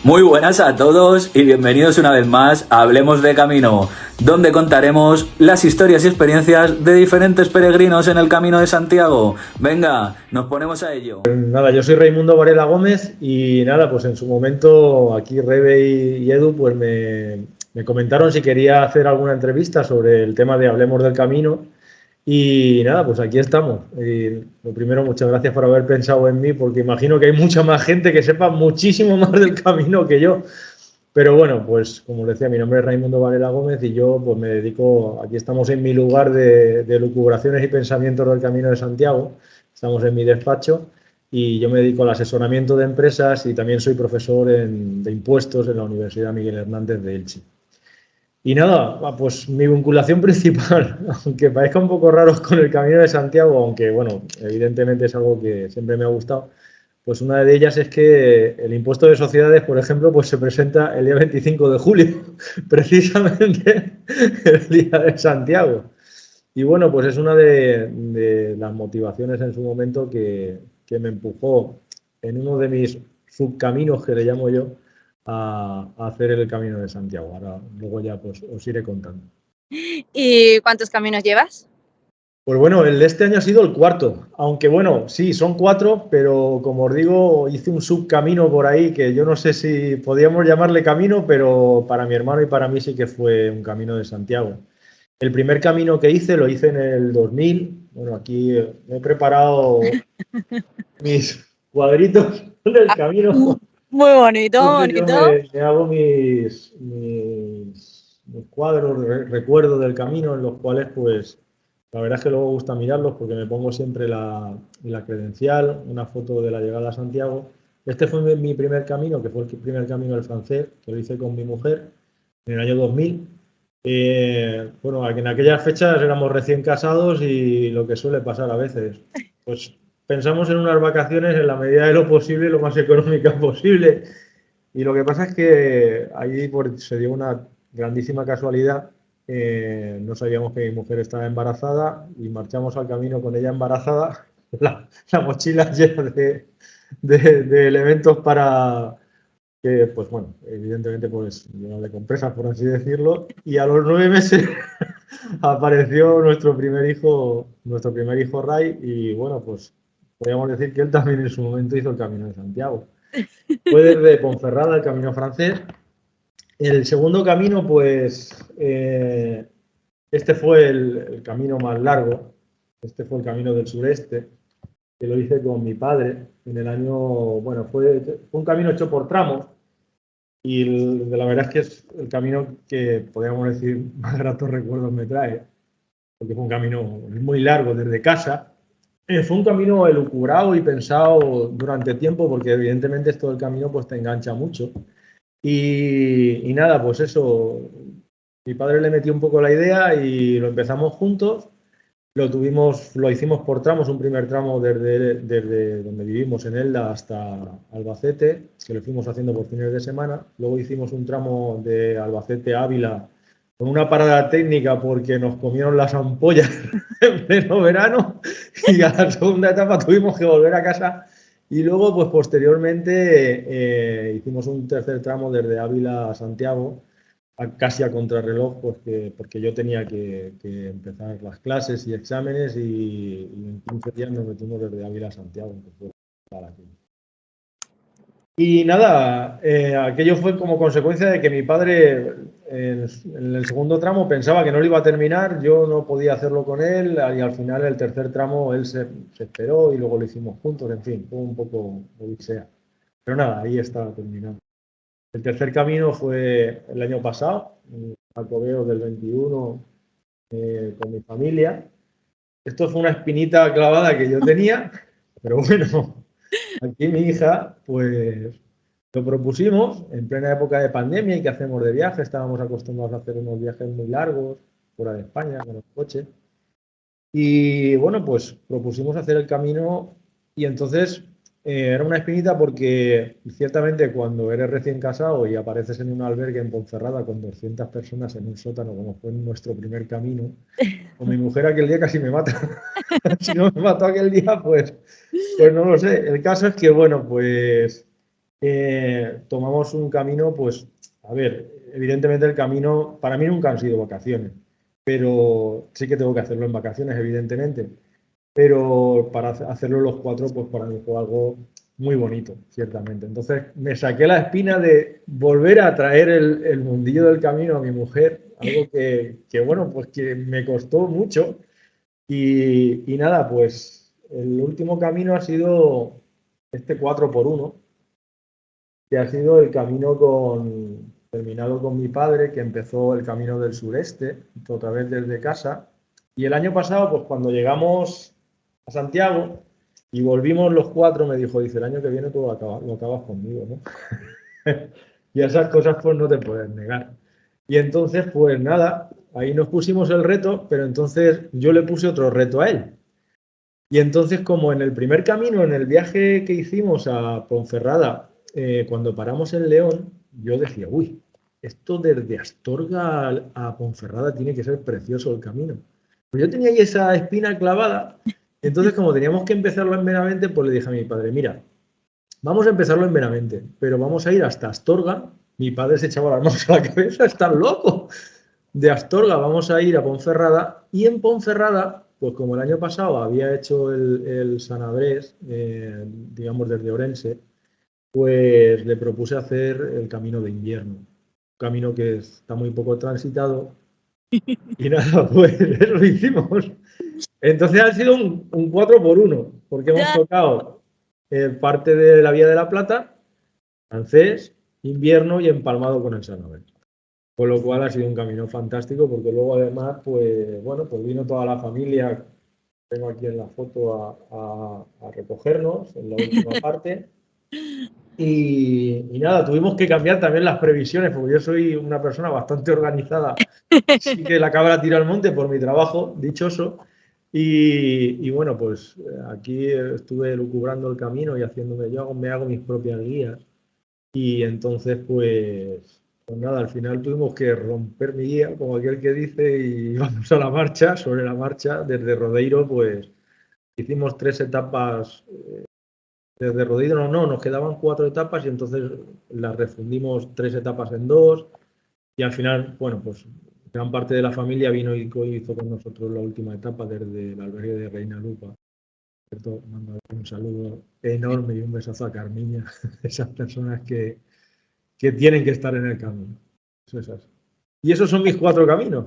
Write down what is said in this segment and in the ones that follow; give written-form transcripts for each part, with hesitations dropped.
Muy buenas a todos y bienvenidos una vez más a Hablemos de Camino, donde contaremos las historias y experiencias de diferentes peregrinos en el Camino de Santiago. Venga, nos ponemos a ello. Nada, yo soy Raimundo Varela Gómez y nada, pues en su momento aquí Rebe y Edu pues me comentaron si quería hacer alguna entrevista sobre el tema de Hablemos del Camino y nada, pues aquí estamos. Y lo primero, muchas gracias por haber pensado en mí porque imagino que hay mucha más gente que sepa muchísimo más del camino que yo. Pero bueno, pues como les decía, mi nombre es Raimundo Varela Gómez y yo pues me dedico, aquí estamos en mi lugar de lucubraciones y pensamientos del Camino de Santiago, estamos en mi despacho y yo me dedico al asesoramiento de empresas y también soy profesor de impuestos en la Universidad Miguel Hernández de Elche. Y nada, pues mi vinculación principal, aunque parezca un poco raro con el Camino de Santiago, aunque bueno, evidentemente es algo que siempre me ha gustado, pues una de ellas es que el impuesto de sociedades, por ejemplo, pues se presenta el día 25 de julio, precisamente el día de Santiago. Y bueno, pues es una de las motivaciones en su momento que me empujó en uno de mis subcaminos, que le llamo yo, a hacer el Camino de Santiago. Ahora, luego ya pues os iré contando. ¿Y cuántos caminos llevas? Pues bueno, el de este año ha sido el cuarto, aunque bueno, sí, son cuatro, pero como os digo, hice un subcamino por ahí que yo no sé si podíamos llamarle camino, pero para mi hermano y para mí sí que fue un camino de Santiago. El primer camino que hice lo hice en el 2000. Bueno, aquí me he preparado mis cuadritos del camino. Muy bonito, Entonces yo bonito. me hago mis cuadros, recuerdos del camino en los cuales pues la verdad es que luego gusta mirarlos porque me pongo siempre la credencial, una foto de la llegada a Santiago. Este fue mi primer camino, que fue el primer camino del francés, que lo hice con mi mujer en el año 2000. Bueno, en aquellas fechas éramos recién casados y lo que suele pasar a veces, pues pensamos en unas vacaciones en la medida de lo posible, lo más económicas posible. Y lo que pasa es que ahí se dio una grandísima casualidad. No sabíamos que mi mujer estaba embarazada y marchamos al camino con ella embarazada, la mochila llena de elementos para que, pues bueno, evidentemente pues llena de compresas, por así decirlo, y a los 9 meses apareció nuestro primer hijo Ray, y bueno, pues podríamos decir que él también en su momento hizo el Camino de Santiago. Fue desde Ponferrada el Camino francés. El segundo camino, pues, este fue el camino más largo. Este fue el camino del sureste, que lo hice con mi padre en el año, bueno, fue un camino hecho por tramos y la verdad es que es el camino que podríamos decir más gratos recuerdos me trae, porque fue un camino muy largo desde casa. Fue un camino elucubrado y pensado durante tiempo, porque evidentemente esto del camino pues te engancha mucho. Y nada, pues eso, mi padre le metió un poco la idea y lo empezamos juntos. Lo hicimos por tramos, un primer tramo desde donde vivimos en Elda hasta Albacete, que lo fuimos haciendo por fines de semana. Luego hicimos un tramo de Albacete a Ávila con una parada técnica porque nos comieron las ampollas en pleno verano y a la segunda etapa tuvimos que volver a casa y luego pues posteriormente hicimos un tercer tramo desde Ávila a Santiago casi a contrarreloj porque yo tenía que empezar las clases y exámenes y en 15 días nos metimos desde Ávila a Santiago. Y nada, aquello fue como consecuencia de que mi padre en el segundo tramo pensaba que no lo iba a terminar, yo no podía hacerlo con él y al final el tercer tramo él se esperó y luego lo hicimos juntos, en fin, fue un poco odisea. Pero nada, ahí está terminado. El tercer camino fue el año pasado, en Jacobeo del 21, con mi familia. Esto fue una espinita clavada que yo tenía, pero bueno, aquí mi hija, pues lo propusimos en plena época de pandemia y que hacemos de viaje. Estábamos acostumbrados a hacer unos viajes muy largos fuera de España con el coche. Y bueno, pues propusimos hacer el camino y entonces era una espinita porque ciertamente cuando eres recién casado y apareces en un albergue en Ponferrada con 200 personas en un sótano, como fue nuestro primer camino, con mi mujer aquel día casi me mata. Si no me mató aquel día, pues no lo sé. El caso es que, bueno, pues tomamos un camino, pues, a ver, evidentemente el camino, para mí nunca han sido vacaciones, pero sí que tengo que hacerlo en vacaciones, evidentemente, pero para hacerlo los cuatro, pues para mí fue algo muy bonito, ciertamente. Entonces me saqué la espina de volver a traer el mundillo del camino a mi mujer, algo que bueno, pues que me costó mucho y nada, pues el último camino ha sido este 4x1 que ha sido el camino terminado con mi padre, que empezó el camino del sureste, otra vez desde casa. Y el año pasado, pues cuando llegamos a Santiago y volvimos los cuatro, me dijo, dice, el año que viene tú lo acabas conmigo, ¿no? Y esas cosas pues no te puedes negar. Y entonces, pues nada, ahí nos pusimos el reto, pero entonces yo le puse otro reto a él. Y entonces, como en el primer camino, en el viaje que hicimos a Ponferrada, cuando paramos en León, yo decía, uy, esto desde Astorga a Ponferrada tiene que ser precioso el camino. Pues yo tenía ahí esa espina clavada. Entonces, como teníamos que empezarlo en Benavente, pues le dije a mi padre, mira, vamos a empezarlo en Benavente, pero vamos a ir hasta Astorga. Mi padre se echaba las manos a la cabeza, estás loco. De Astorga vamos a ir a Ponferrada y en Ponferrada, pues como el año pasado había hecho el Sanabrés, digamos desde Orense, pues le propuse hacer el camino de invierno. Un camino que está muy poco transitado y nada, pues eso hicimos. Entonces ha sido un 4x1, porque hemos Ya. tocado parte de la Vía de la Plata, francés, invierno y empalmado con el Sanabrés. Con lo cual ha sido un camino fantástico porque luego además, pues bueno, pues vino toda la familia, tengo aquí en la foto a recogernos en la última parte. Y nada, tuvimos que cambiar también las previsiones porque yo soy una persona bastante organizada. Sí que la cabra tira al monte por mi trabajo, dichoso. Y bueno, pues aquí estuve lucubrando el camino y haciéndome, me hago mis propias guías. Y entonces, pues nada, al final tuvimos que romper mi guía, como aquel que dice, y vamos a la marcha, sobre la marcha, desde Rodeiro, pues hicimos 3 etapas, desde Rodeiro no, nos quedaban 4 etapas y entonces las refundimos 3 etapas en dos, y al final, bueno, pues gran parte de la familia vino y hizo con nosotros la última etapa desde el albergue de Reina Lupa. Cierto, mando un saludo enorme y un besazo a Carmiña, esas personas que tienen que estar en el camino. Eso es así. Y esos son mis 4 caminos.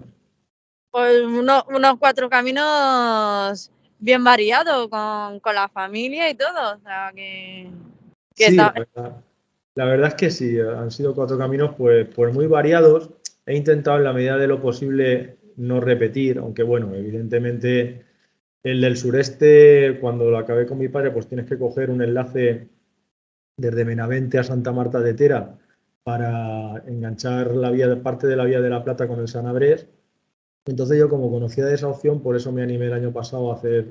Pues unos 4 caminos bien variados con la familia y todo. O sea, que Sí, está. la verdad es que sí, han sido 4 caminos pues muy variados. He intentado en la medida de lo posible no repetir, aunque bueno, evidentemente el del sureste, cuando lo acabé con mi padre, pues tienes que coger un enlace desde Benavente a Santa Marta de Tera para enganchar parte de la Vía de la Plata con el Sanabrés. Entonces yo como conocía de esa opción, por eso me animé el año pasado a hacer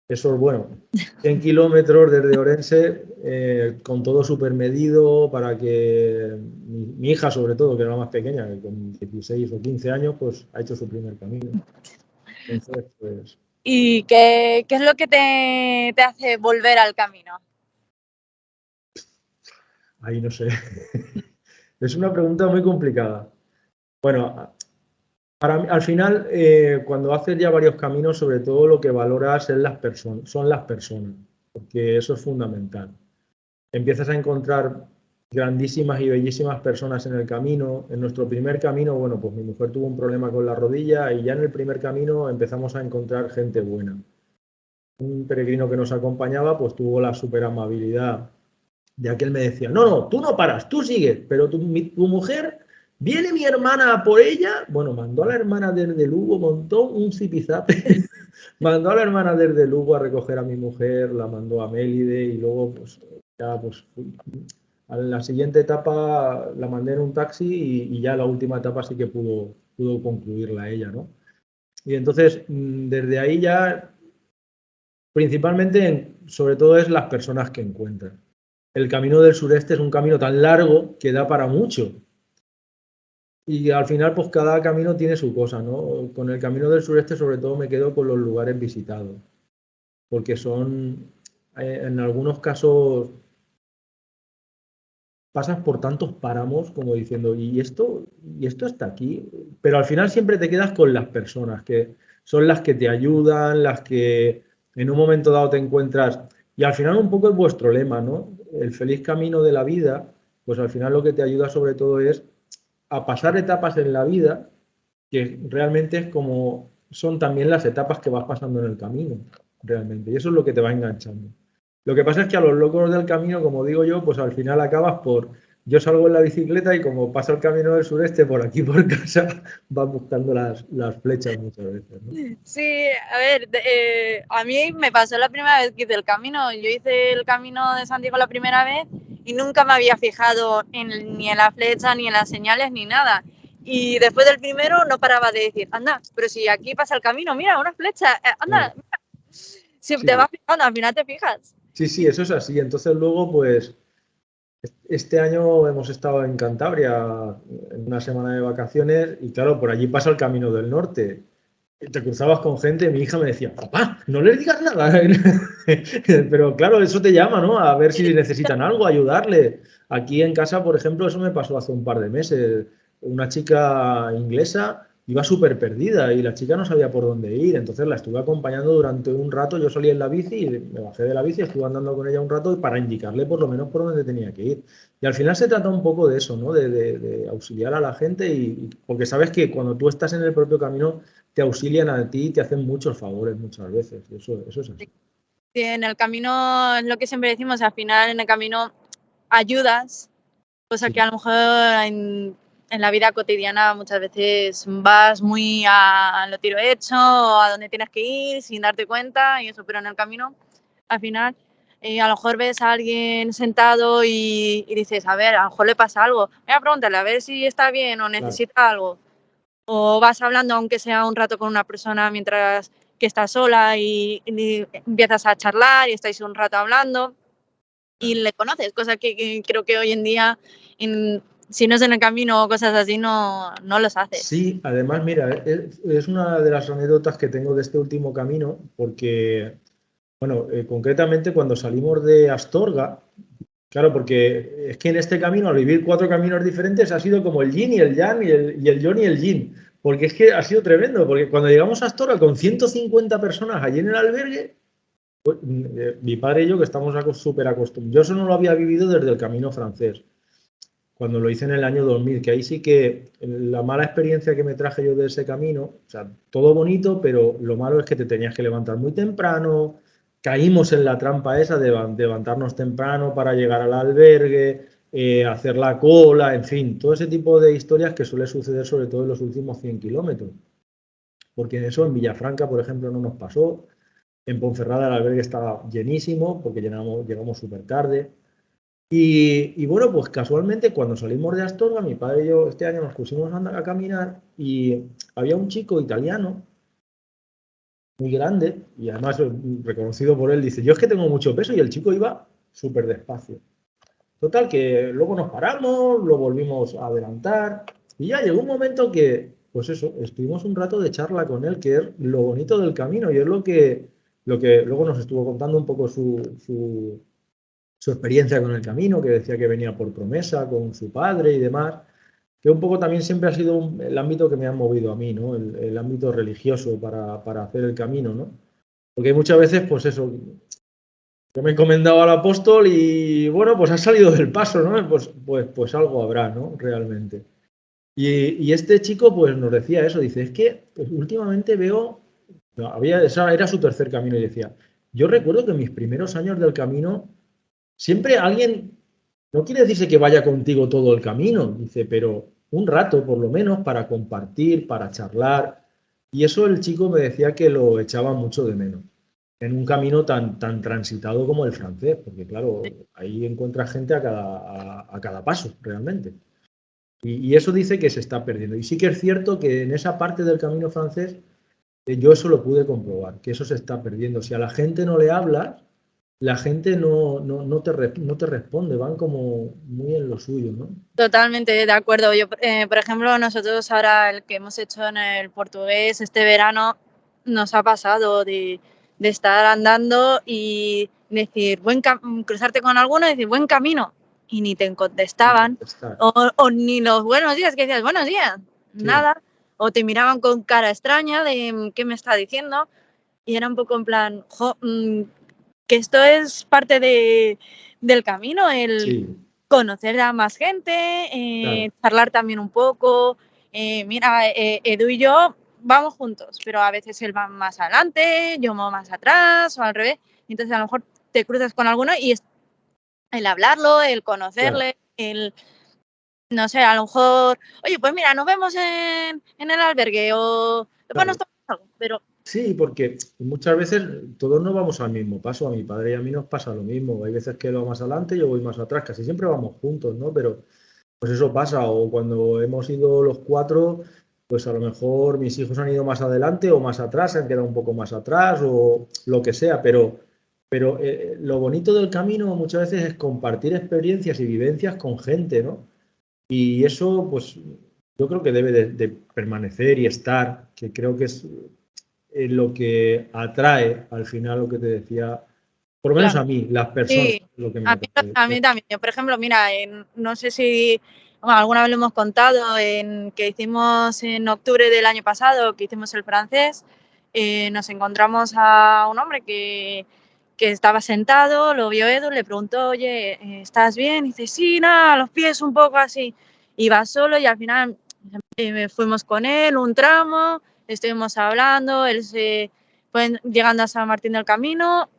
esos, bueno, 100 kilómetros desde Orense, con todo súper medido para que mi hija, sobre todo, que era la más pequeña, que con 16 o 15 años, pues ha hecho su primer camino. Entonces, pues ¿Y qué es lo que te hace volver al camino? ahí no sé. Es una pregunta muy complicada. Bueno, al final, cuando haces ya varios caminos, sobre todo lo que valoras son las personas, porque eso es fundamental. Empiezas a encontrar grandísimas y bellísimas personas en el camino. En nuestro primer camino, bueno, pues mi mujer tuvo un problema con la rodilla y ya en el primer camino empezamos a encontrar gente buena. Un peregrino que nos acompañaba, pues tuvo la super amabilidad de aquel me decía, no, tú no paras, tú sigues, pero tu mujer, viene mi hermana a por ella, bueno, mandó a la hermana desde Lugo, montó un zipizape, mandó a la hermana desde Lugo a recoger a mi mujer, la mandó a Mélide y luego pues ya pues a la siguiente etapa la mandé en un taxi y ya la última etapa sí que pudo concluirla ella, ¿no? Y entonces desde ahí ya principalmente, sobre todo es las personas que encuentran. El camino del sureste es un camino tan largo que da para mucho. Y al final, pues cada camino tiene su cosa, ¿no? Con el camino del sureste, sobre todo, me quedo con los lugares visitados, porque son, en algunos casos, pasas por tantos páramos como diciendo, y esto está aquí, pero al final siempre te quedas con las personas que son las que te ayudan, las que en un momento dado te encuentras, y al final un poco es vuestro lema, ¿no? El feliz camino de la vida, pues al final lo que te ayuda sobre todo es a pasar etapas en la vida que realmente es como son también las etapas que vas pasando en el camino, realmente, y eso es lo que te va enganchando. Lo que pasa es que a los locos del camino, como digo yo, pues al final acabas por... Yo salgo en la bicicleta y como pasa el camino del sureste por aquí por casa, vas buscando las flechas muchas veces, ¿no? Sí, a ver, a mí me pasó la primera vez que hice el camino. Yo hice el camino de Santiago la primera vez y nunca me había fijado ni en la flecha, ni en las señales, ni nada. Y después del primero no paraba de decir, anda, pero si aquí pasa el camino, mira, una flecha, anda, Claro. mira. Si te Sí, vas fijando, al final te fijas. sí, sí, eso es así. Entonces luego, pues, este año hemos estado en Cantabria en una semana de vacaciones y claro, por allí pasa el Camino del Norte. Y te cruzabas con gente, mi hija me decía, papá, no les digas nada. Pero claro, eso te llama, ¿no? A ver si necesitan algo, ayudarle. Aquí en casa, por ejemplo, eso me pasó hace un par de meses. Una chica inglesa iba súper perdida y la chica no sabía por dónde ir. Entonces la estuve acompañando durante un rato. Yo salí en la bici y me bajé de la bici, estuve andando con ella un rato para indicarle por lo menos por dónde tenía que ir. Y al final se trata un poco de eso, ¿no? De auxiliar a la gente porque sabes que cuando tú estás en el propio camino te auxilian a ti y te hacen muchos favores muchas veces. Eso es así. Sí, en el camino es lo que siempre decimos, al final en el camino ayudas, cosa que Sí, a lo mejor en la vida cotidiana muchas veces vas muy a lo tiro hecho, a donde tienes que ir sin darte cuenta y eso, pero en el camino al final a lo mejor ves a alguien sentado y dices, a ver, a lo mejor le pasa algo, voy a preguntarle a ver si está bien o claro. necesita algo. O vas hablando, aunque sea un rato con una persona mientras que estás sola y empiezas a charlar y estáis un rato hablando y Claro. le conoces, cosa que creo que hoy en día, si no es en el camino o cosas así, no los haces. Sí, además, mira, es una de las anécdotas que tengo de este último camino, porque, bueno, concretamente cuando salimos de Astorga, claro, porque es que en este camino, al vivir 4 caminos diferentes, ha sido como el yin y el yang y el yon y el yin, porque es que ha sido tremendo, porque cuando llegamos a Astorga con 150 personas allí en el albergue, pues, mi padre y yo que estamos súper acostumbrados, yo eso no lo había vivido desde el camino francés cuando lo hice en el año 2000, que ahí sí que la mala experiencia que me traje yo de ese camino, o sea, todo bonito, pero lo malo es que te tenías que levantar muy temprano, caímos en la trampa esa de levantarnos temprano para llegar al albergue, hacer la cola, en fin, todo ese tipo de historias que suele suceder sobre todo en los últimos 100 kilómetros. Porque en eso en Villafranca, por ejemplo, no nos pasó. En Ponferrada el albergue estaba llenísimo porque llegamos súper tarde. Y bueno, pues casualmente cuando salimos de Astorga, mi padre y yo este año nos pusimos a caminar y había un chico italiano muy grande y además reconocido por él, dice, yo es que tengo mucho peso y el chico iba súper despacio. Total, que luego nos paramos, lo volvimos a adelantar y ya llegó un momento que, pues eso, estuvimos un rato de charla con él, que es lo bonito del camino y es lo que luego nos estuvo contando un poco su experiencia con el camino, que decía que venía por promesa con su padre y demás, que un poco también siempre ha sido el ámbito que me ha movido a mí, ¿no? El ámbito religioso para hacer el camino, ¿no? Porque muchas veces, pues eso, yo me he encomendado al apóstol y bueno, pues ha salido del paso, ¿no? Pues algo habrá, ¿no? Realmente. Y este chico, pues nos decía eso, dice, es que pues, últimamente veo, era su tercer camino y decía, yo recuerdo que en mis primeros años del camino siempre alguien, no quiere decirse que vaya contigo todo el camino, dice, pero un rato por lo menos para compartir, para charlar. Y eso el chico me decía que lo echaba mucho de menos en un camino tan transitado como el francés, porque claro, ahí encuentras gente a cada paso, realmente. Y eso dice que se está perdiendo. Y sí que es cierto que en esa parte del camino francés, yo eso lo pude comprobar, que eso se está perdiendo. Si a la gente no le hablas, la gente no te responde, van como muy en lo suyo, ¿no? Totalmente de acuerdo. Yo, por ejemplo, nosotros ahora el que hemos hecho en el portugués este verano nos ha pasado de estar andando y decir, cruzarte con alguno y decir, buen camino. y ni te contestaban, o ni los buenos días, que decías buenos días, nada, o te miraban con cara extraña de qué me está diciendo, y era un poco en plan, que esto es parte del camino, el conocer a más gente, charlar también un poco. Mira, Edu y yo vamos juntos, pero a veces él va más adelante, yo más atrás o al revés. Entonces a lo mejor te cruzas con alguno y el hablarlo, el conocerle, el, no sé, a lo mejor, oye, pues mira, nos vemos en el albergue o después nos tomamos algo, pero... Sí, porque muchas veces todos no vamos al mismo paso. A mi padre y a mí nos pasa lo mismo. Hay veces que él va más adelante, yo voy más atrás. Casi siempre vamos juntos, ¿no? Pero pues eso pasa. O cuando hemos ido los cuatro, pues a lo mejor mis hijos han ido más adelante o más atrás, se han quedado un poco más atrás o lo que sea. Pero lo bonito del camino muchas veces es compartir experiencias y vivencias con gente, ¿no? Y eso, pues yo creo que debe de permanecer y estar, que creo que es lo que atrae al final lo que te decía, por lo menos a mí, las personas. Sí, lo que me a mí también. Yo, por ejemplo, mira, no sé si alguna vez lo hemos contado, que hicimos en octubre del año pasado, que hicimos el francés, nos encontramos a un hombre que estaba sentado, lo vio Edu, le preguntó, oye, ¿estás bien? Y dice, sí, nada, los pies un poco así. Iba solo y al final fuimos con él un tramo, estuvimos hablando, él fue llegando a San Martín del Camino,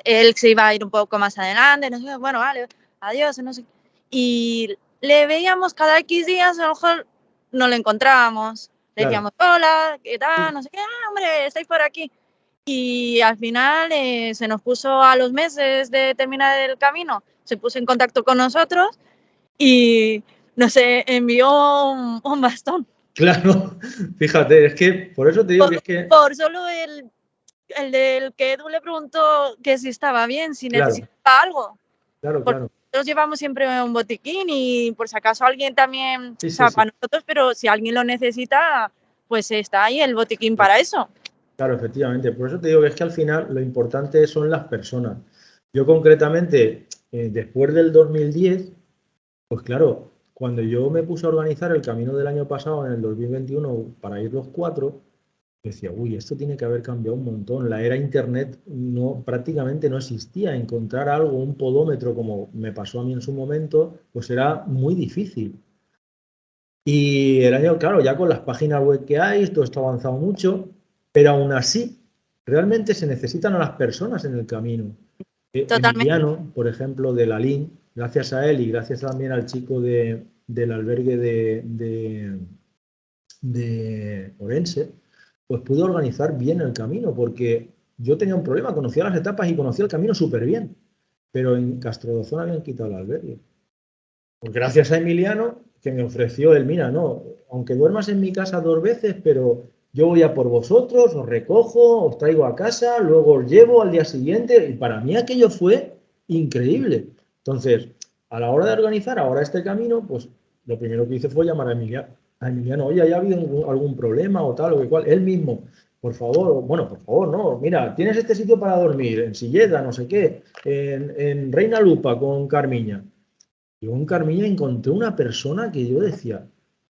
él se iba a ir un poco más adelante, no sé, bueno, vale, adiós, no sé. Y le veíamos cada X días, a lo mejor no le encontrábamos. Le decíamos, hola, ¿qué tal? No sé qué, hombre, estáis por aquí. Y al final se nos puso a los meses de terminar el camino, se puso en contacto con nosotros y nos envió un bastón. Claro, fíjate, es que por eso te digo que es que... Por solo el del que Edu le preguntó que si estaba bien, si necesitaba algo. Claro. Nosotros llevamos siempre un botiquín y por si acaso alguien también, para nosotros, pero si alguien lo necesita, pues está ahí el botiquín para eso. Claro, efectivamente. Por eso te digo que es que al final lo importante son las personas. Yo concretamente, después del 2010, pues claro, cuando yo me puse a organizar el camino del año pasado, en el 2021, para ir los cuatro, decía, uy, esto tiene que haber cambiado un montón. La era internet prácticamente no existía. Encontrar algo, un podómetro, como me pasó a mí en su momento, pues era muy difícil. Y el año, claro, ya con las páginas web que hay, esto está avanzado mucho, pero aún así, realmente se necesitan a las personas en el camino. Emiliano, por ejemplo, de Lalín, gracias a él y gracias también al chico del albergue de Orense, pues pude organizar bien el camino, porque yo tenía un problema, conocía las etapas y conocía el camino súper bien, pero en Castrodozón habían quitado el albergue. Pues gracias a Emiliano, que me ofreció él, mira, no, aunque duermas en mi casa 2 veces, pero yo voy a por vosotros, os recojo, os traigo a casa, luego os llevo al día siguiente, y para mí aquello fue increíble. Entonces, a la hora de organizar ahora este camino, pues lo primero que hice fue llamar a Emiliano, oye, ¿ha habido algún problema o tal o que cual? Él mismo, por favor, no, mira, tienes este sitio para dormir, en Silleda, no sé qué, en Reina Lupa con Carmiña. Yo en Carmiña encontré una persona que yo decía,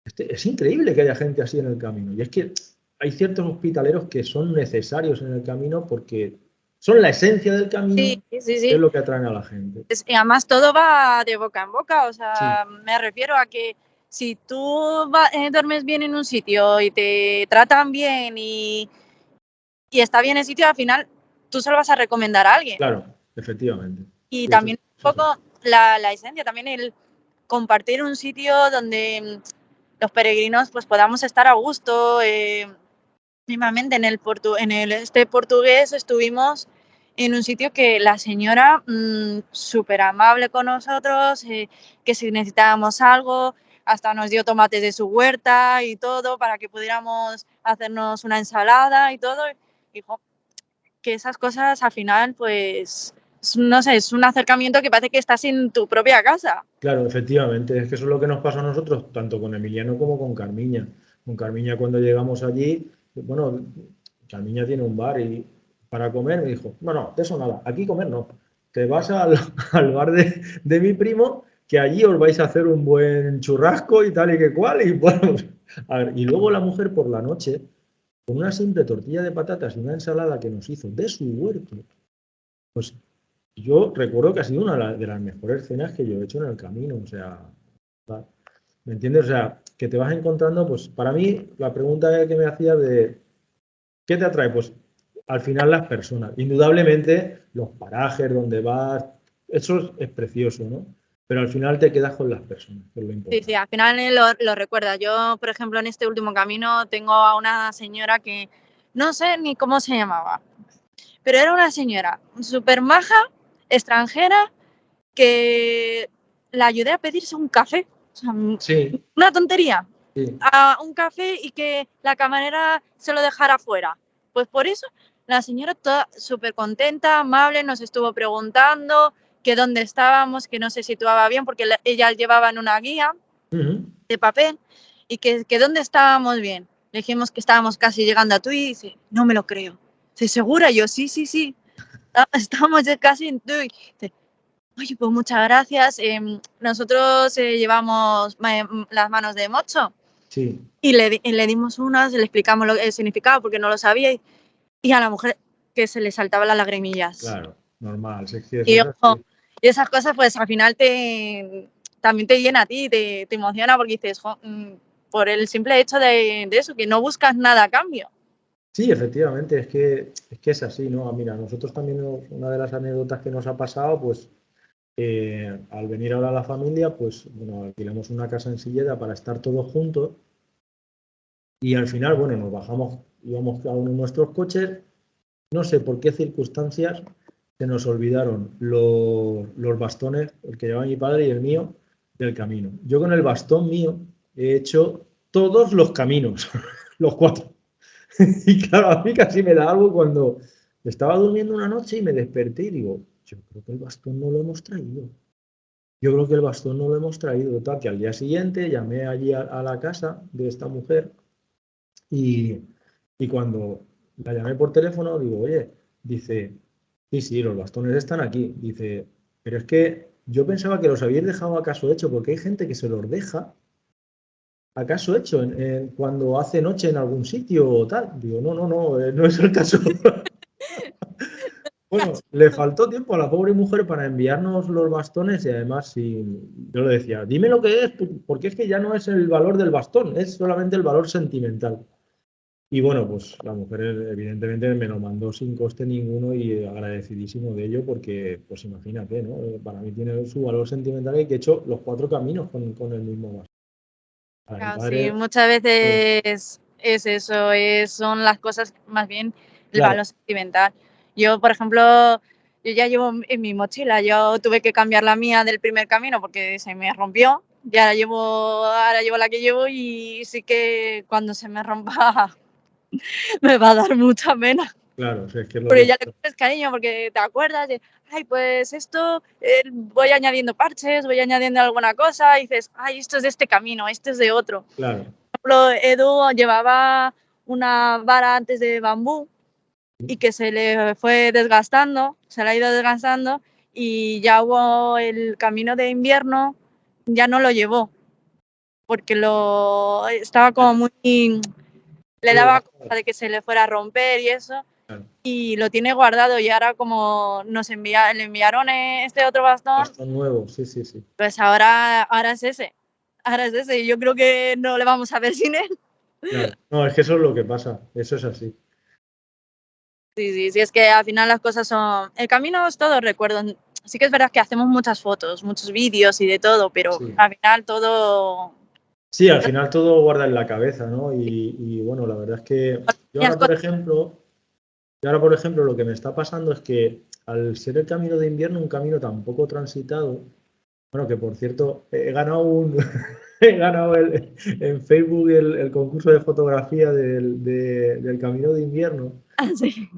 es increíble que haya gente así en el camino. Y es que hay ciertos hospitaleros que son necesarios en el camino porque son la esencia del camino, que es lo que atraen a la gente. Y además todo va de boca en boca, o sea, me refiero a que si tú duermes bien en un sitio y te tratan bien y está bien el sitio, al final tú se lo vas a recomendar a alguien. Claro, efectivamente. Y también un poco la esencia, también el compartir un sitio donde los peregrinos pues podamos estar a gusto. Mismamente en este portugués estuvimos en un sitio que la señora súper amable con nosotros, que si necesitábamos algo, hasta nos dio tomates de su huerta y todo para que pudiéramos hacernos una ensalada y todo. Dijo que esas cosas al final pues no sé, es un acercamiento que parece que estás en tu propia casa. Claro, efectivamente, es que eso es lo que nos pasó a nosotros, tanto con Emiliano como con Carmiña. Con Carmiña cuando llegamos allí, bueno, Carmiña tiene un bar y para comer me dijo, no, de eso nada, aquí comer no. te vas al bar de mi primo, que allí os vais a hacer un buen churrasco y tal y que cual, y bueno, a ver, y luego la mujer por la noche, con una simple tortilla de patatas y una ensalada que nos hizo de su huerto, pues yo recuerdo que ha sido una de las mejores cenas que yo he hecho en el camino, o sea, ¿me entiendes? O sea, que te vas encontrando, pues para mí la pregunta que me hacías de ¿qué te atrae? Pues al final las personas. Indudablemente los parajes donde vas, eso es precioso, ¿no? Pero al final te quedas con las personas, que es lo Sí, importante. sí, al final lo recuerda. Yo, por ejemplo, en este último camino tengo a una señora que no sé ni cómo se llamaba, pero era una señora súper maja, extranjera, que la ayudé a pedirse un café. O sea, Sí, una tontería. sí. A un café y que la camarera se lo dejara fuera. Pues por eso la señora toda súper contenta, amable, nos estuvo preguntando que dónde estábamos, que no se situaba bien porque ella llevaba en una guía Uh-huh. de papel y que dónde estábamos bien. Le dijimos que estábamos casi llegando a Tui y dice, no me lo creo. ¿Estás segura? Y yo, sí, sí, sí. Estamos ya casi en Tui. Dice, oye, pues muchas gracias. Nosotros llevamos las manos de mocho. Sí, Y le dimos unas, le explicamos el significado porque no lo sabía y a la mujer que se le saltaban las lagrimillas. claro, normal. Si es que eso Y, es ojo, así. y esas cosas pues al final también te llena a ti, te emociona porque dices, por el simple hecho de eso, que no buscas nada a cambio. Sí, efectivamente, es que es así, ¿no? Mira, nosotros también una de las anécdotas que nos ha pasado, pues al venir ahora la familia, pues bueno, alquilamos una casa en Silleda para estar todos juntos. Y al final, bueno, nos bajamos, íbamos cada uno en nuestros coches. No sé por qué circunstancias se nos olvidaron los bastones, el que llevaba mi padre y el mío, del camino. Yo con el bastón mío he hecho todos los caminos, los 4. Y claro, a mí casi me da algo cuando estaba durmiendo una noche y me desperté y digo, yo creo que el bastón no lo hemos traído. Yo creo que el bastón no lo hemos traído. Tal, que al día siguiente llamé allí a la casa de esta mujer y, y cuando la llamé por teléfono, digo, oye, dice, sí, sí, los bastones están aquí. Dice, pero es que yo pensaba que los habíais dejado acaso hecho, porque hay gente que se los deja acaso hecho cuando hace noche en algún sitio o tal. Digo, no, no, no, no es el caso. Bueno, le faltó tiempo a la pobre mujer para enviarnos los bastones y además, yo le decía, dime lo que es, porque es que ya no es el valor del bastón, es solamente el valor sentimental. Y bueno, pues la mujer evidentemente me lo mandó sin coste ninguno y agradecidísimo de ello porque, pues imagínate, ¿no? Para mí tiene su valor sentimental y que he hecho los 4 caminos con el mismo bastón. Para mi Claro, sí, padre, muchas pues, veces es eso, son las cosas más bien el claro, valor sentimental. Yo, por ejemplo, yo ya llevo en mi mochila, yo tuve que cambiar la mía del primer camino porque se me rompió. Y ahora llevo la que llevo y sí que cuando se me rompa me va a dar mucha pena. claro, o sea, es que es lo Porque que ya le pasa. coges cariño, porque te acuerdas de, ay, pues esto, voy añadiendo parches, voy añadiendo alguna cosa, y dices, ay, esto es de este camino, esto es de otro. Claro, Por ejemplo, Edu llevaba una vara antes de bambú y que se le fue desgastando, se le ha ido desgastando y ya hubo el camino de invierno, ya no lo llevó, porque estaba como muy, le daba cosa de que se le fuera a romper y eso, claro. y lo tiene guardado y ahora como le enviaron este otro bastón, Bastón nuevo, sí, sí, sí. pues ahora es ese. Ahora es ese y yo creo que no le vamos a ver sin él. Claro. No, es que eso es lo que pasa, eso es así. Sí, sí, sí, es que al final las cosas son... El camino es todo recuerdo. Sí que es verdad que hacemos muchas fotos, muchos vídeos y de todo, pero Sí. al final todo... Sí, al final todo guarda en la cabeza, ¿no? Y bueno, la verdad es que yo ahora, por ejemplo, lo que me está pasando es que al ser el camino de invierno un camino tan poco transitado, bueno, que por cierto, he ganado he ganado en Facebook el concurso de fotografía del camino de invierno. Sí.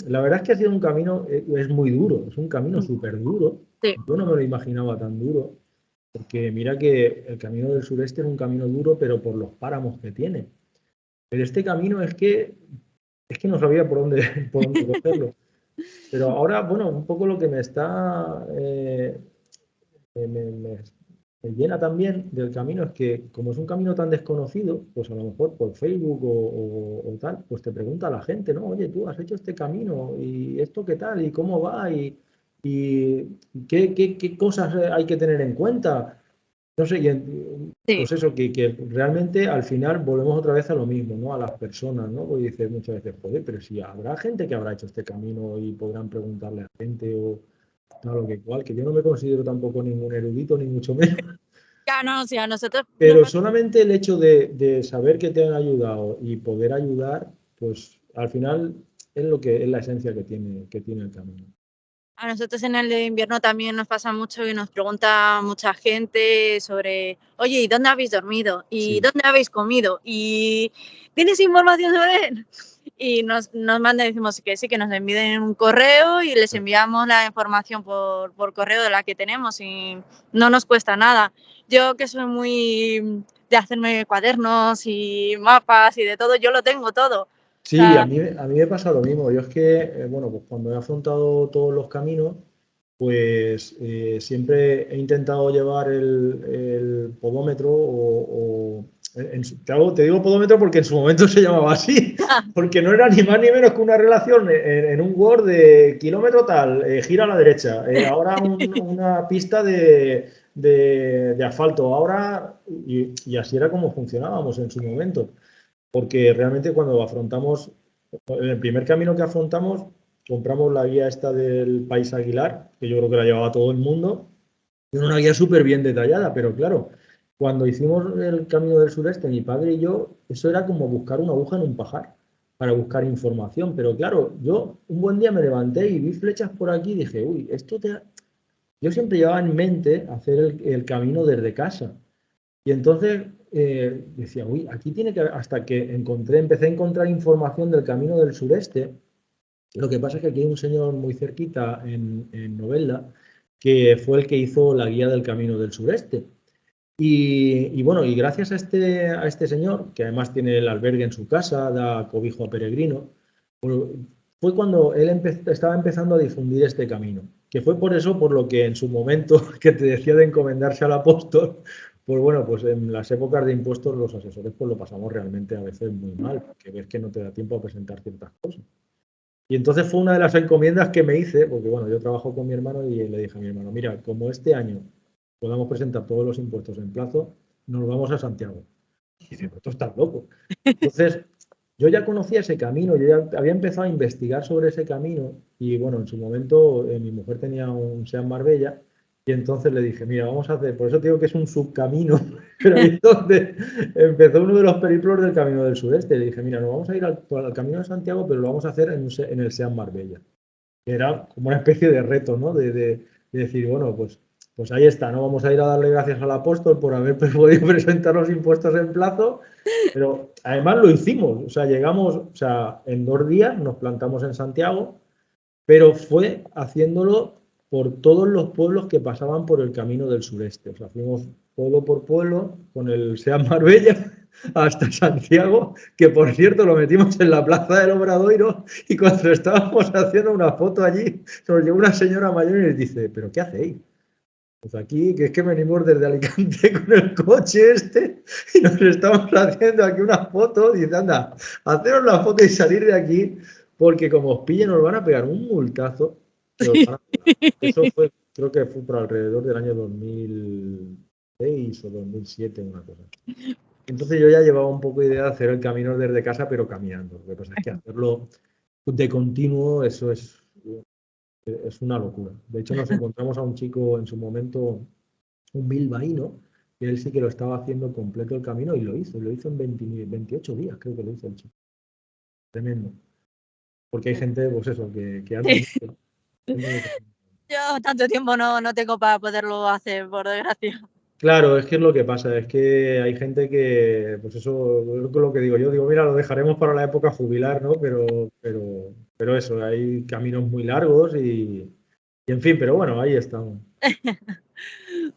La verdad es que ha sido un camino, es muy duro, es un camino súper duro. Sí. Yo no me lo imaginaba tan duro. Porque mira que el camino del sureste es un camino duro, pero por los páramos que tiene. Pero este camino es que no sabía por dónde cogerlo. Pero ahora, bueno, un poco lo que me está me llena también del camino es que como es un camino tan desconocido, pues a lo mejor por Facebook o tal, pues te pregunta la gente, ¿no? Oye, tú has hecho este camino y esto qué tal y cómo va y qué cosas hay que tener en cuenta. No sé, Sí. pues eso, que realmente al final volvemos otra vez a lo mismo, ¿no? A las personas, ¿no? Porque dices muchas veces, joder, pero si habrá gente que habrá hecho este camino y podrán preguntarle a gente o tal o que cual, que yo no me considero tampoco ningún erudito, ni mucho menos, Ya, no, sí, a nosotros nos pero pasa. solamente el hecho de saber que te han ayudado y poder ayudar, pues al final es lo que es la esencia que tiene el camino. A nosotros en el de invierno también nos pasa mucho que nos pregunta mucha gente sobre, oye, ¿y dónde habéis dormido? ¿Y Sí, dónde habéis comido? ¿Y tienes información sobre él? Y nos mandan, decimos que sí, que nos envíen un correo y les enviamos la información por correo de la que tenemos y no nos cuesta nada. Yo que soy muy de hacerme cuadernos y mapas y de todo, yo lo tengo todo. O sí, sea, a mí me pasa lo mismo. Yo es que, bueno, pues cuando he afrontado todos los caminos, pues siempre he intentado llevar el podómetro te digo podómetro porque en su momento se llamaba así, porque no era ni más ni menos que una relación en un Word de kilómetro tal, gira a la derecha, ahora una pista de asfalto, ahora, y así era como funcionábamos en su momento porque realmente cuando afrontamos, en el primer camino que afrontamos, compramos la guía esta del País Aguilar, que yo creo que la llevaba todo el mundo, y era una guía súper bien detallada, pero claro, cuando hicimos el Camino del Sureste, mi padre y yo, eso era como buscar una aguja en un pajar para buscar información, pero claro, yo un buen día me levanté y vi flechas por aquí y dije, uy, yo siempre llevaba en mente hacer el camino desde casa. Y entonces decía, uy, aquí tiene que haber, hasta que empecé a encontrar información del Camino del Sureste. Lo que pasa es que aquí hay un señor muy cerquita en Novelda que fue el que hizo la guía del Camino del Sureste. Y bueno, y gracias a este señor, que además tiene el albergue en su casa, da cobijo a peregrinos, pues, fue cuando él estaba empezando a difundir este camino. Que fue por eso, por lo que en su momento, que te decía de encomendarse al apóstol, pues bueno, pues en las épocas de impuestos los asesores pues lo pasamos realmente a veces muy mal, porque ves que no te da tiempo a presentar ciertas cosas. Y entonces fue una de las encomiendas que me hice, porque bueno, yo trabajo con mi hermano y le dije a mi hermano, mira, como este año podamos presentar todos los impuestos en plazo, nos vamos a Santiago. Y dice, pues tú estás loco. Entonces, yo ya conocía ese camino, yo ya había empezado a investigar sobre ese camino y bueno, en su momento mi mujer tenía un Seat Marbella y entonces le dije, mira, vamos a hacer, por eso te digo que es un subcamino, pero ahí es donde empezó uno de los periplos del Camino del Sureste. Le dije, mira, nos vamos a ir al Camino de Santiago, pero lo vamos a hacer en el Seat Marbella. Que era como una especie de reto, ¿no? De decir, bueno, pues ahí está, ¿no? Vamos a ir a darle gracias al apóstol por haber podido presentar los impuestos en plazo, pero además lo hicimos, o sea, llegamos, o sea, en 2 días nos plantamos en Santiago, pero fue haciéndolo por todos los pueblos que pasaban por el camino del sureste. O sea, fuimos pueblo por pueblo con el Seat Marbella hasta Santiago, que por cierto lo metimos en la plaza del Obradoiro y cuando estábamos haciendo una foto allí, nos llegó una señora mayor y nos dice, ¿pero qué hacéis? Pues aquí, que es que venimos desde Alicante con el coche este y nos estamos haciendo aquí una foto. Dice, anda, haceros la foto y salir de aquí, porque como os pillen nos van a pegar un multazo que os van a pegar. Eso fue, creo que fue por alrededor del año 2006 o 2007, una cosa. Entonces yo ya llevaba un poco de idea de hacer el camino desde casa, pero caminando. Lo que pasa es que hacerlo de continuo, eso es una locura. De hecho, nos encontramos a un chico en su momento, un bilbaíno, que él sí que lo estaba haciendo completo el camino y lo hizo en 28 días, creo que lo hizo el chico. Tremendo. Porque hay gente, pues eso, que anda Sí. mucho. Gente que- Yo tanto tiempo no tengo para poderlo hacer, por desgracia. Claro, es que es lo que pasa, es que hay gente que, pues eso, es lo que digo yo, digo, mira, lo dejaremos para la época jubilar, ¿no? Pero eso, hay caminos muy largos y en fin, pero bueno, ahí estamos.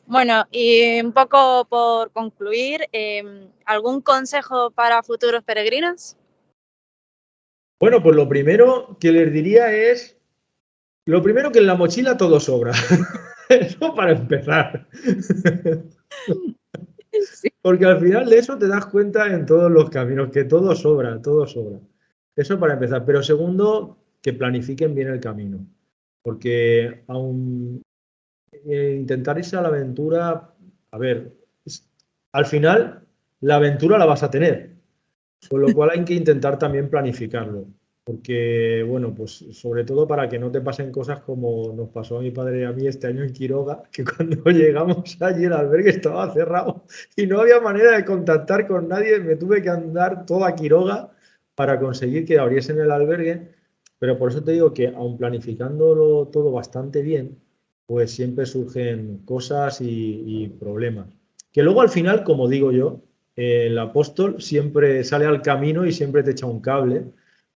Bueno, y un poco por concluir, ¿algún consejo para futuros peregrinos? Bueno, pues lo primero que les diría es Lo primero que en la mochila todo sobra. Eso para empezar. Sí. Porque al final de eso te das cuenta en todos los caminos, que todo sobra, todo sobra. Eso para empezar. Pero segundo, que planifiquen bien el camino. Porque aún intentar irse a la aventura, a ver, al final la aventura la vas a tener. Con lo cual hay que intentar también planificarlo. Porque, bueno, pues sobre todo para que no te pasen cosas como nos pasó a mi padre y a mí este año en Quiroga, que cuando llegamos allí el albergue estaba cerrado y no había manera de contactar con nadie. Me tuve que andar toda Quiroga para conseguir que abriesen el albergue. Pero por eso te digo que aun planificándolo todo bastante bien, pues siempre surgen cosas y problemas. Que luego al final, como digo yo, el apóstol siempre sale al camino y siempre te echa un cable,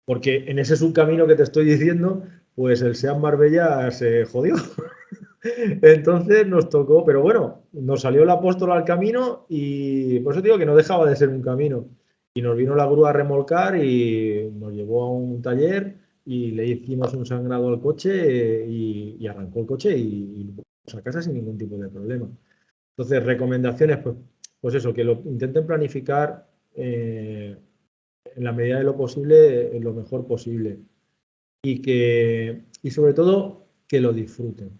porque en ese subcamino que te estoy diciendo, pues el Seat Marbella se jodió. Entonces nos tocó, pero bueno, nos salió el apóstol al camino y por eso digo que no dejaba de ser un camino. Y nos vino la grúa a remolcar y nos llevó a un taller y le hicimos un sangrado al coche y arrancó el coche y lo fuimos a casa sin ningún tipo de problema. Entonces, recomendaciones, pues eso, que lo intenten planificar en la medida de lo posible, lo mejor posible. Y sobre todo, que lo disfruten.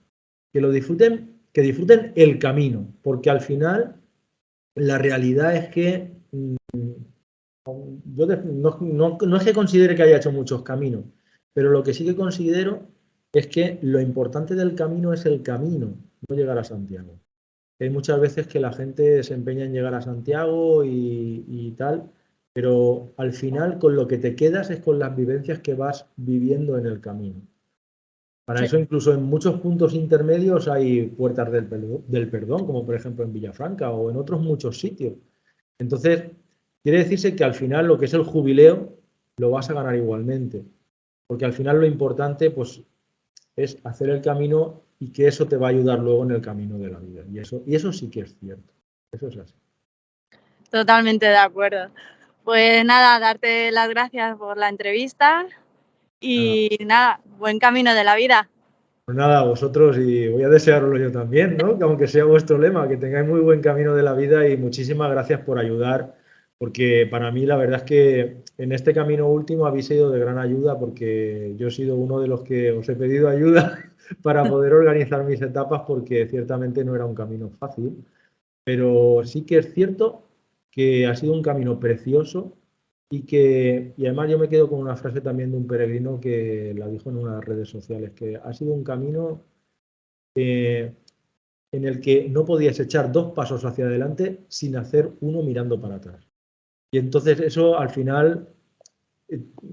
Que disfruten el camino, porque al final la realidad es que yo no es que considere que haya hecho muchos caminos, pero lo que sí que considero es que lo importante del camino es el camino, no llegar a Santiago. Hay muchas veces que la gente se empeña en llegar a Santiago y tal, pero al final con lo que te quedas es con las vivencias que vas viviendo en el camino. Para Sí. eso incluso en muchos puntos intermedios hay puertas del perdón, como por ejemplo en Villafranca o en otros muchos sitios. Entonces, quiere decirse que al final lo que es el jubileo lo vas a ganar igualmente, porque al final lo importante pues es hacer el camino y que eso te va a ayudar luego en el camino de la vida. Y eso sí que es cierto. Eso es así. Totalmente de acuerdo. Pues nada, darte las gracias por la entrevista y nada, buen camino de la vida. Pues nada, a vosotros y voy a desearlo yo también, ¿no? Que aunque sea vuestro lema, que tengáis muy buen camino de la vida y muchísimas gracias por ayudar, porque para mí la verdad es que en este camino último habéis sido de gran ayuda porque yo he sido uno de los que os he pedido ayuda para poder organizar mis etapas porque ciertamente no era un camino fácil, pero sí que es cierto que ha sido un camino precioso y además yo me quedo con una frase también de un peregrino que la dijo en unas redes sociales, que ha sido un camino en el que no podías echar dos pasos hacia adelante sin hacer uno mirando para atrás. Y entonces eso al final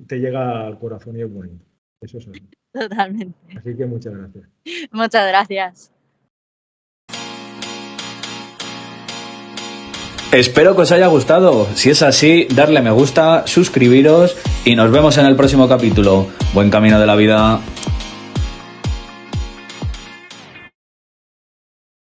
te llega al corazón y es bonito. Eso es así. Totalmente. Así que muchas gracias. Muchas gracias. Espero que os haya gustado. Si es así, darle me gusta, suscribiros y nos vemos en el próximo capítulo. Buen camino de la vida.